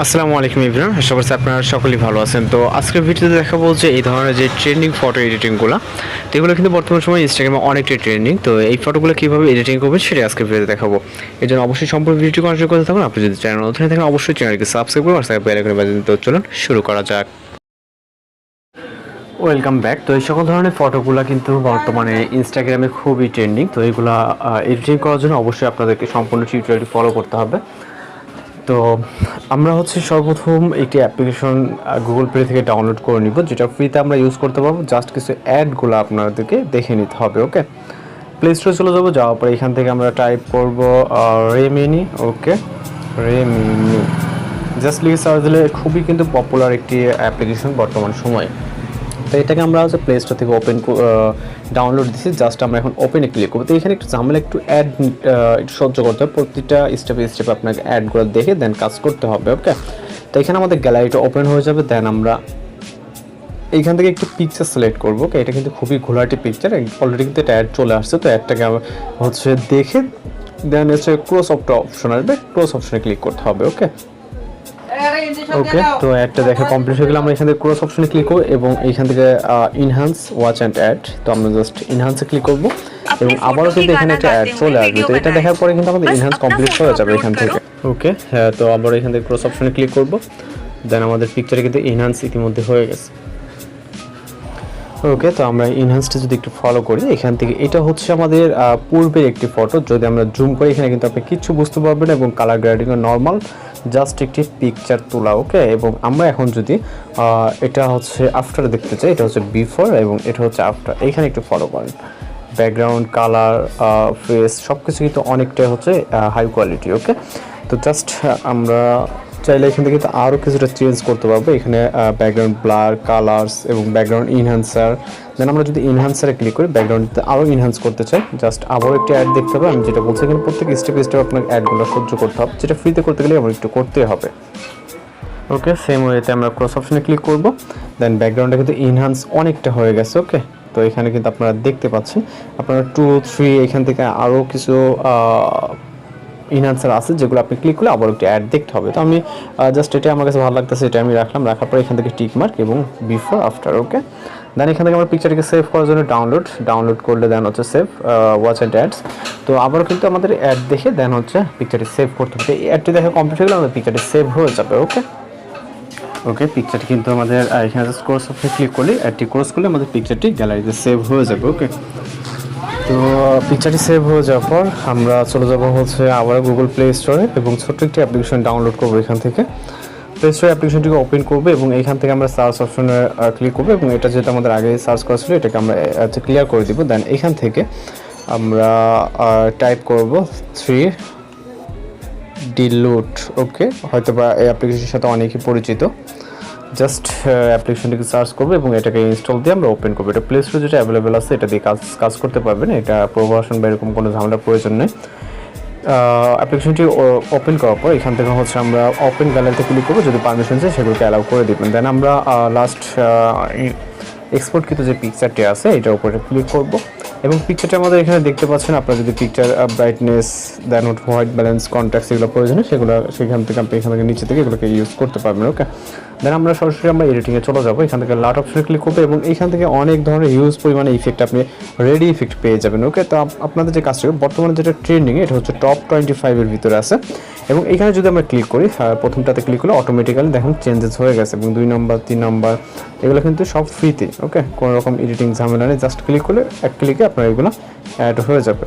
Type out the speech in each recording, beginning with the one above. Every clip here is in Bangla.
আসসালামু আলাইকুম এভরিওয়ান, আশা করছি আপনারা সকলেই ভালো আছেন। তো আজকের ভিডিওতে দেখাবো যে এই ধরনের যে ট্রেন্ডিং ফটো এডিটিংগুলো, তো এগুলো কিন্তু বর্তমান সময়ে ইনস্টাগ্রামে অনেকটাই ট্রেন্ডিং। তো এই ফটোগুলো কীভাবে এডিটিং করবেন সেটাই আজকের ভিডিওতে দেখাবো। এই জন্য অবশ্যই সম্পূর্ণ ভিডিওটি কন্টিনিউ করতে থাকুন। আপনি যদি চ্যানেল নতুন থাকেন অবশ্যই চ্যানেলকে সাবস্ক্রাইব করুন আর বেল আইকনে বাজিয়ে দিতে। চলুন শুরু করা যাক। Welcome back. তো এই সকল ধরনের ফটোগুলো কিন্তু বর্তমানে ইনস্টাগ্রামে খুবই ট্রেন্ডিং। তো এইগুলা এডিটিং করার জন্য অবশ্যই আপনাদেরকে সম্পূর্ণ টিউটোরিয়ালটি ফলো করতে হবে। তো আমরা সর্বপ্রথম একটি অ্যাপ্লিকেশন গুগল প্লে থেকে ডাউনলোড করে নিব, যেটা ফ্রিতে আমরা ইউজ করতে পারবো। জাস্ট কিছু অ্যাডগুলো আপনাদেরকে দেখে নিতে হবে। ওকে, প্লে স্টোরে চলে যাবো। যাওয়ার পরে এখান থেকে আমরা টাইপ করব রেমিনি। ওকে, রেমিনি জাস্ট লিখে সার্চ দিলে খুবই কিন্তু পপুলার একটি অ্যাপ্লিকেশন বর্তমান সময়ে। তো এটাকে আমরা প্লে স্টোর থেকে ডাউনলোড দিচ্ছি। জাস্ট আমরা এখন ওপেনে ক্লিক করবো। তো এখানে একটু ঝামেলা, একটু অ্যাড একটু সহ্য করতে হবে। প্রতিটা স্টেপে স্টেপে আপনাকে অ্যাডগুলো দেখে দেন কাজ করতে হবে। ওকে, তো এখানে আমাদের গ্যালারিটা ওপেন হয়ে যাবে। দেন আমরা এইখান থেকে একটু পিকচার সিলেক্ট করবো। ওকে, এটা কিন্তু খুবই ঘোলাটি পিকচার, অলরেডি কিন্তু এটা অ্যাড চলে আসছে। তো অ্যাডটাকে দেখে দেন ক্লোজ অফটা অপশন আসবে, ক্লোজ অপশনে ক্লিক করতে হবে। ওকে ওকে, তো অ্যাডটা দেখা কমপ্লিট হয়ে গেলে আমরা এখান থেকে ক্রস অপশনে ক্লিক করব এবং এইখান থেকে ইনহ্যান্স ওয়াচ অ্যান্ড অ্যাড। তো আমরা জাস্ট ইনহ্যান্সে ক্লিক করব এবং আবারও কিন্তু এখানে একটা অ্যাড চলে আসবে। তো এটা দেখার পরে কিন্তু আমাদের ইনহ্যান্স কমপ্লিট হয়ে যাবে এখান থেকে। ওকে, হ্যাঁ, তো আবার এখান থেকে ক্রস অপশনে ক্লিক করব। দেন আমাদের পিকচারে কিন্তু ইনহ্যান্স ইতিমধ্যে হয়ে গেছে। ওকে, তো আমরা ইনহ্যান্সটা যদি একটু ফলো করি এখান থেকে, এটা আমাদের পূর্বের একটি ফটো। যদি আমরা জুম করি এখানে কিন্তু আপনি কিচ্ছু বুঝতে পারবেন এবং কালার গ্রেডিংও নর্মাল, জাস্ট একটি পিকচার তোলা। ওকে, এবং আমরা এখন যদি এটা আফটার দেখতে চাই, এটা বিফোর এবং এটা আফটার। এখানে একটু ফলো করেন, ব্যাকগ্রাউন্ড, কালার, ফেস সব কিছু কিন্তু অনেকটাই হাই কোয়ালিটি। ওকে, তো জাস্ট আমরা চাইলে এখান থেকে কিন্তু আরও কিছুটা চেঞ্জ করতে পারবো। এখানে ব্যাকগ্রাউন্ড ব্লার, কালার্স এবং ব্যাকগ্রাউন্ড ইনহ্যান্সার। দেন আমরা যদি ইনহ্যান্সারে ক্লিক করি, ব্যাকগ্রাউন্ডতে আরও ইনহ্যান্স করতে চাই, জাস্ট আবারও একটি অ্যাড দেখতে হবে। আমি যেটা বলছি এখানে প্রত্যেক স্টেপ স্টেপ আপনাকে অ্যাডগুলো সহ্য করতে হবে, যেটা ফ্রিতে করতে গেলে আমার একটু করতে হবে। ওকে, সেম ওয়েতে আমরা ক্রস অপশনে ক্লিক করব। দেন ব্যাকগ্রাউন্ডে কিন্তু ইনহ্যান্স অনেকটা হয়ে গেছে। ওকে, তো এখানে কিন্তু আপনারা দেখতে পাচ্ছেন, আপনারা 2, 3 এখান থেকে আরও কিছু ইনহ্যান্সার আছে যেগুলো আপনি ক্লিক করলে আবার একটি অ্যাড দেখতে হবে। তো আমি জাস্ট এটা আমার কাছে ভালো লাগতেছে, এটা আমি রাখলাম। রাখার পরে এখান থেকে টিক মার্ক এবং বিফোর আফটার। ওকে, দেন এখান থেকে আমরা পিকচারটিকে সেভ করার জন্য ডাউনলোড করলে দেন সেভ ওয়াচ অ্যান্ড অ্যাডস। তো আবারও কিন্তু আমাদের অ্যাড দেখে দেন পিকচারটি সেভ করতে হবে। এই অ্যাডটি দেখা কমপ্লিট হয়ে গেলে আমাদের পিকচারটি সেভ হয়ে যাবে। ওকে ওকে, পিকচারটি কিন্তু আমাদের এখানে জাস্ট ক্রস অপশনে ক্লিক করলে, অ্যাডটি ক্রস করলে আমাদের পিকচারটি গ্যালারিতে সেভ হয়ে যাবে। ওকে, তো পিকচারটি সেভ হয়ে যাওয়ার পর আমরা চলে যাবো আবার গুগল প্লে স্টোরে এবং ছোট্ট একটি অ্যাপ্লিকেশন ডাউনলোড করবো। এখান থেকে প্লে স্টোরে অ্যাপ্লিকেশনটিকে ওপেন করবো এবং এইখান থেকে আমরা সার্চ অপশনে ক্লিক করবো এবং এটা যেটা আমাদের আগে সার্চ করা ছিল এটাকে আমরা ক্লিয়ার করে দিব। দেন এখান থেকে আমরা টাইপ করব 3 ডিলুট। ওকে, হয়তো বা এই অ্যাপ্লিকেশনের সাথে অনেকেই পরিচিত। জাস্ট অ্যাপ্লিকেশনটিকে সার্চ করবো এবং এটাকে ইনস্টল দিয়ে আমরা ওপেন করবো। এটা প্লে স্টোরে যেটা অ্যাভেলেবেল আছে এটা দিয়ে কাজ করতে পারবেন। এটা প্রভাষণ বা এরকম কোনো ঝামেলার প্রয়োজন নেই। অ্যাপ্লিকেশনটি ওপেন করার পর এখান থেকে আমরা ওপেন গ্যালারিতে ক্লিক করবো। যদি পারমিশন চাই সেগুলোকে অ্যালাউ করে দেবেন। দেন আমরা লাস্ট এক্সপোর্টকৃত যে পিকচারটি আছে এটার উপরে ক্লিক করব এবং পিকচারটা আমাদের এখানে দেখতে পাচ্ছেন। আপনারা যদি পিকচার ব্রাইটনেস, দেন হোয়াইট ব্যালেন্স, কন্ট্রাস্ট এগুলো প্রয়োজন হয় সেখান থেকে আপনি এখান থেকে নিচে থেকে এগুলোকে ইউজ করতে পারবেন। ওকে, দেন আমরা সরাসরি এডিটিংয়ে চলে যাবো। এখান থেকে লাট অপশনে ক্লিক করবো এবং এইখান থেকে অনেক ধরনের হিউজ পরিমাণে ইফেক্ট আপনি রেডি ইফেক্ট পেয়ে যাবেন। ওকে, তো আপনাদের যে কাজটা বর্তমানে যেটা ট্রেন্ডিং এটা টপ 25-এর ভিতরে আছে এবং এখানে যদি আমরা ক্লিক করি, প্রথমটাতে ক্লিক করলে অটোমেটিক্যালি দেখুন চেঞ্জেস হয়ে গেছে এবং 2 নম্বর 3 নম্বর এগুলো কিন্তু সব ফ্রিতে। ওকে, কোনো রকম এডিটিং ঝামেলা নেই, জাস্ট ক্লিক করলে এক ক্লিকে আপনার এগুলো অ্যাড হয়ে যাবে।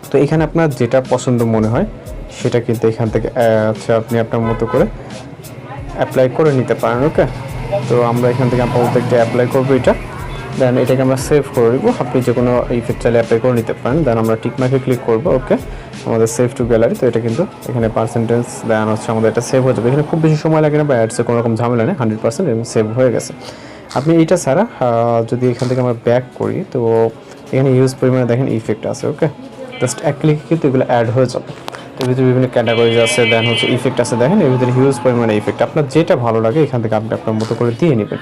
তো এখানে আপনার যেটা পছন্দ মনে হয় সেটা কিন্তু এখান থেকে আপনি আপনার মতো করে অ্যাপ্লাই করে নিতে পারেন। ওকে, তো আমরা এখান থেকে আপাতত একটা অ্যাপ্লাই করবো এটা। দেন এটাকে আমরা সেভ করে দিব। আপনি যে কোনো ইফেক্ট চাইলে অ্যাপ্লাই করে নিতে পারেন। দেন আমরা টিকমার্কে ক্লিক করবো। ওকে, আমাদের সেভ টু গ্যালারি। তো এটা কিন্তু এখানে পার্সেন্টেজ দেন আমাদের এটা সেভ হয়ে যাবে। এখানে খুব বেশি সময় লাগে না বা অ্যাডসে কোনো রকম ঝামেলা নেই, 100% এবং সেভ হয়ে গেছে। আপনি এইটা ছাড়া যদি এখান থেকে আমরা ব্যাক করি তো এখানে ইউজ পরিমাণে দেখেন ইফেক্ট আছে। ওকে, তো জাস্ট এক ক্লিকে কিন্তু এগুলো অ্যাড হয়ে যাবে। তো এর ভিতরে বিভিন্ন ক্যাটাগরিজ আছে, দেন হচ্ছে ইফেক্ট আছে, দেখেন এর ভিতরে হিউজ পরিমাণে ইফেক্ট, আপনার যেটা ভালো লাগে এখান থেকে আপনি আপনার মতো করে দিয়ে নেবেন।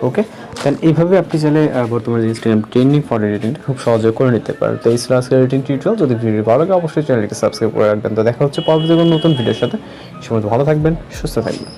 ওকে, দেন এইভাবে আপনি চাইলে বর্তমানে ইনস্টাগ্রাম ট্রেন্ডিং ফর এডিটিংটা খুব সহজে করে নিতে পারেন। তো এই ছিল আজকের এডিটিং টিউটোরিয়াল। যদি ভিডিও ভালো লাগে অবশ্যই চ্যানেলটিকে সাবস্ক্রাইব করে রাখবেন। তো দেখা হচ্ছে পরবর্তী কোনো নতুন ভিডিওর সাথে। সে সময় ভালো থাকবেন, সুস্থ থাকবেন।